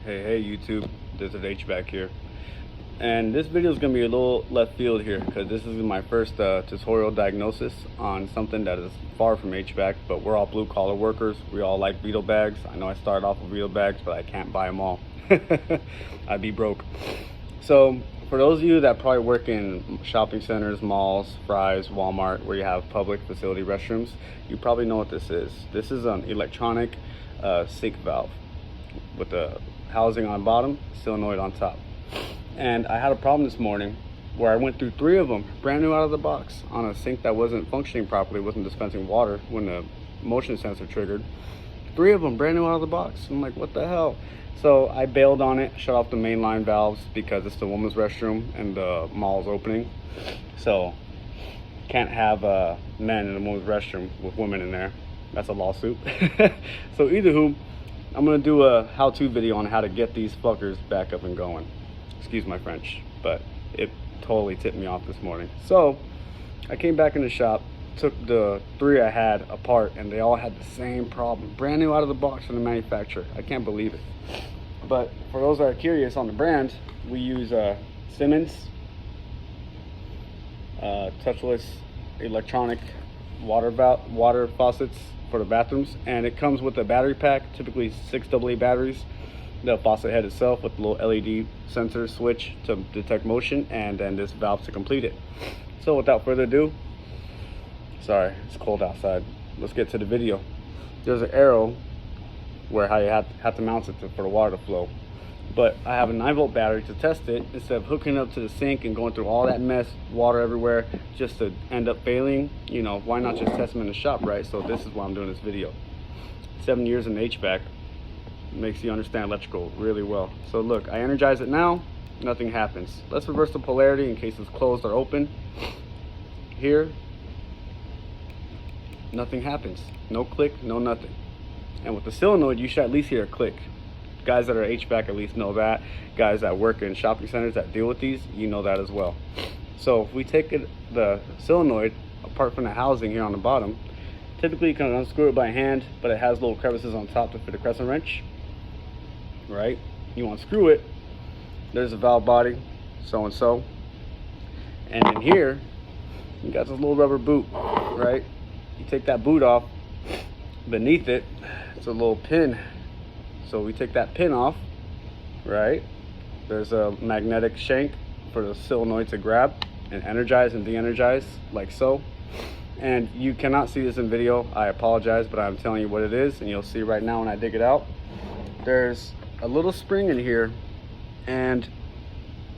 Hey YouTube, this is HVAC here, and this video is going to be a little left field here because this is my first tutorial diagnosis on something that is far from HVAC, but we're all blue collar workers. We all like Vito bags. I know I started off with Vito bags, but I can't buy them all. I'd be broke. So for those of you that probably work in shopping centers, malls, Fry's, Walmart, where you have public facility restrooms, you probably know what this is. This is an electronic sink valve with the housing on bottom, solenoid on top. And I had a problem this morning where I went through 3 of them brand new out of the box on a sink that wasn't functioning properly, wasn't dispensing water when the motion sensor triggered. 3 of them brand new out of the box. I'm like, what the hell? So I bailed on it, shut off the main line valves because it's the women's restroom and the mall's opening. So can't have men in the women's restroom with women in there. That's a lawsuit. So either who, I'm gonna do a how-to video on how to get these fuckers back up and going. Excuse my French, but it totally tipped me off this morning. So I came back in the shop, took the 3 I had apart, and they all had the same problem. Brand new out of the box from the manufacturer. I can't believe it. But for those that are curious on the brand, we use SYMMONS touchless electronic water faucets for the bathrooms, and it comes with a battery pack, typically 6 AA batteries, the faucet head itself with the little LED sensor switch to detect motion, and then this valve to complete it. So without further ado, sorry, it's cold outside, let's get to the video. There's an arrow where how you have to mount it for the water to flow, but I have a 9-volt battery to test it. Instead of hooking up to the sink and going through all that mess, water everywhere, just to end up failing, you know, why not just test them in the shop, right? So this is why I'm doing this video. 7 years in HVAC makes you understand electrical really well. So look, I energize it now, nothing happens. Let's reverse the polarity in case it's closed or open. Here, nothing happens. No click, no nothing. And with the solenoid, you should at least hear a click. Guys that are HVAC at least know that. Guys that work in shopping centers that deal with these, you know that as well. So if we take the solenoid apart from the housing here on the bottom, typically you can unscrew it by hand, but it has little crevices on top to fit a crescent wrench, right? You unscrew it, there's a valve body, so and so. And in here, you got this little rubber boot, right? You take that boot off, beneath it, it's a little pin. So we take that pin off, right? There's a magnetic shank for the solenoid to grab and energize and de-energize, like so. And you cannot see this in video, I apologize, but I'm telling you what it is, and you'll see right now when I dig it out. There's a little spring in here, and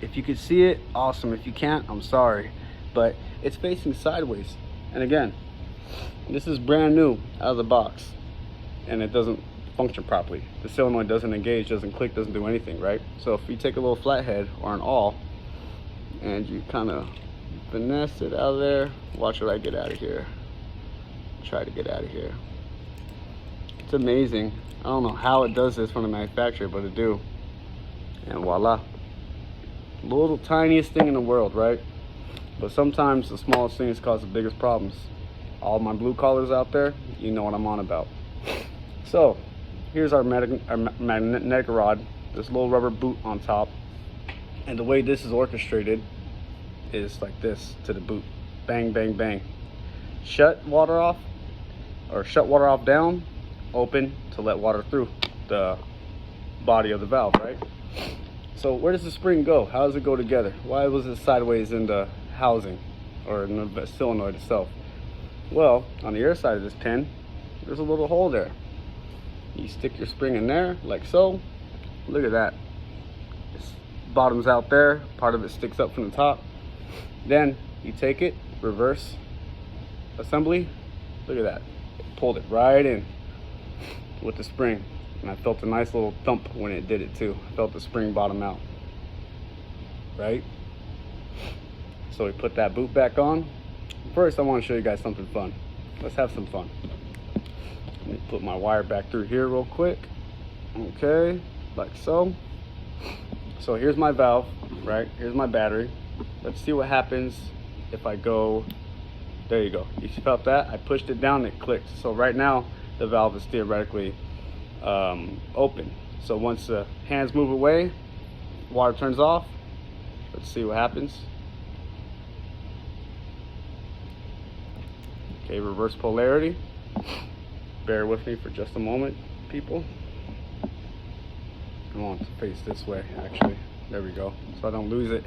if you could see it, awesome. If you can't, I'm sorry, but it's facing sideways. And again, this is brand new out of the box, and it doesn't function properly. The solenoid doesn't engage, doesn't click, doesn't do anything, right? So if you take a little flathead or an awl and you kind of finesse it out of there, watch what I get out of here. Try to get out of here. It's amazing. I don't know how it does this from the manufacturer, but it do. And voila. Little tiniest thing in the world, right? But sometimes the smallest things cause the biggest problems. All my blue collars out there, you know what I'm on about. So here's our magnetic rod, this little rubber boot on top, and the way this is orchestrated is like this to the boot. Bang, bang, bang. Shut water off, or shut water off down, open to let water through the body of the valve, right? So where does the spring go? How does it go together? Why was it sideways in the housing or in the solenoid itself? Well, on the air side of this pin, there's a little hole there. You stick your spring in there, like so. Look at that. This bottom's out there, part of it sticks up from the top. Then you take it, reverse assembly. Look at that. Pulled it right in with the spring. And I felt a nice little thump when it did it too. I felt the spring bottom out, right? So we put that boot back on. First, I want to show you guys something fun. Let's have some fun. Let me put my wire back through here real quick. Okay, like so. So here's my valve, right? Here's my battery. Let's see what happens if I go, there you go. You felt that? I pushed it down, it clicked. So right now, the valve is theoretically open. So once the hands move away, water turns off. Let's see what happens. Okay, reverse polarity. Bear with me for just a moment, people. I want to face this way, actually. There we go, so I don't lose it.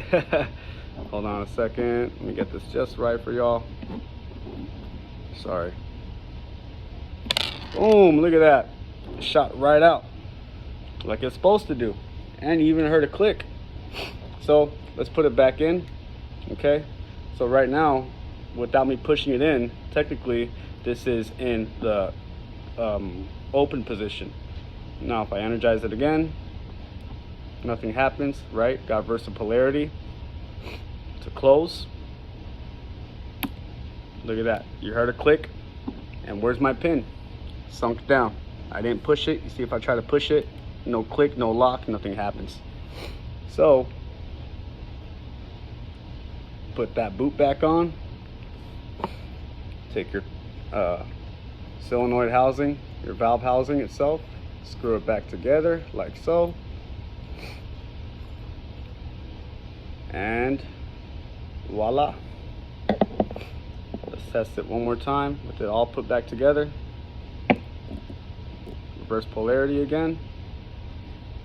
Hold on a second. Let me get this just right for y'all. Sorry. Boom, look at that. It shot right out like it's supposed to do. And you even heard a click. So let's put it back in. Okay, so right now, without me pushing it in, technically this is in the open position. Now if I energize it again, nothing happens, right? Got versa polarity to close. Look at that. You heard a click. And where's my pin? Sunk down. I didn't push it. You see, if I try to push it, no click, no lock, nothing happens. So put that boot back on. Take your solenoid housing, your valve housing itself, screw it back together like so. And voila. Let's test it one more time with it all put back together. Reverse polarity again.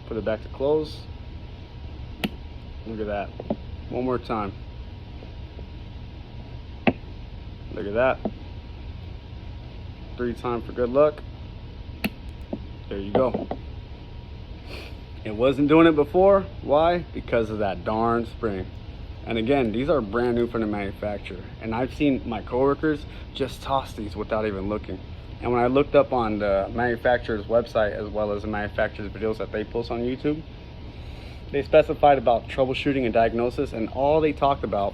Put it back to close. Look at that. One more time. Look at that. 3 times for good luck. There you go. It wasn't doing it before. Why? Because of that darn spring. And again, these are brand new from the manufacturer. And I've seen my coworkers just toss these without even looking. And when I looked up on the manufacturer's website, as well as the manufacturer's videos that they post on YouTube, they specified about troubleshooting and diagnosis, and all they talked about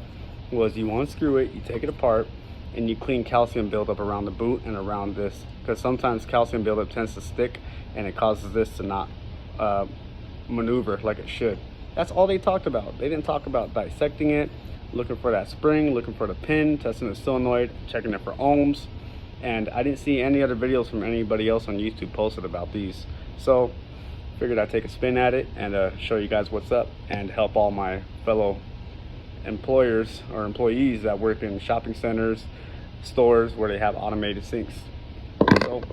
was you unscrew it, you take it apart, and you clean calcium buildup around the boot and around this, because sometimes calcium buildup tends to stick and it causes this to not maneuver like it should. That's all they talked about. They didn't talk about dissecting it, looking for that spring, looking for the pin, testing the solenoid, checking it for ohms. And I didn't see any other videos from anybody else on YouTube posted about these. So figured I'd take a spin at it and show you guys what's up and help all my fellow employers or employees that work in shopping centers, stores where they have automated sinks. So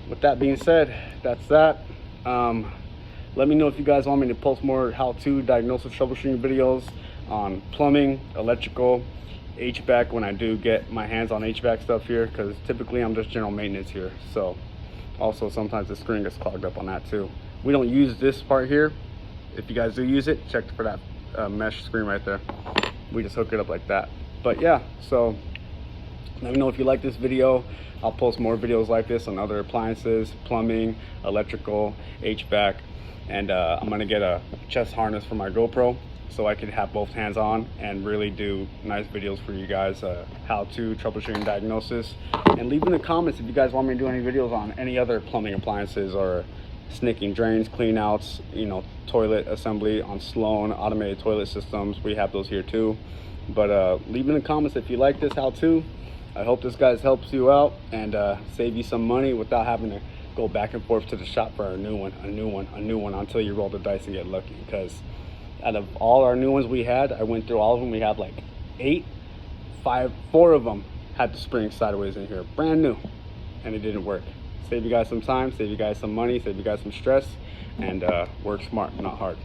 with that being said, that's that. Let me know if you guys want me to post more how-to diagnosis troubleshooting videos on plumbing, electrical, HVAC when I do get my hands on HVAC stuff here, because typically I'm just general maintenance here. So also sometimes the screen gets clogged up on that too. We don't use this part here. If you guys do use it, check for that mesh screen right there. We just hook it up like that. But yeah, so let me know if you like this video. I'll post more videos like this on other appliances, plumbing, electrical, HVAC, and I'm gonna get a chest harness for my GoPro so I can have both hands on and really do nice videos for you guys, how to troubleshooting diagnosis. And leave in the comments if you guys want me to do any videos on any other plumbing appliances or snicking drains, clean outs, you know, toilet assembly on Sloan automated toilet systems. We have those here too. But leave in the comments if you like this how-to. I hope this guys helps you out and save you some money without having to go back and forth to the shop for a new one until you roll the dice and get lucky. Because out of all our new ones we had, I went through all of them. We had like 4 of them had the spring sideways in here, brand new, and it didn't work. Save you guys some time, save you guys some money, save you guys some stress, and work smart, not hard.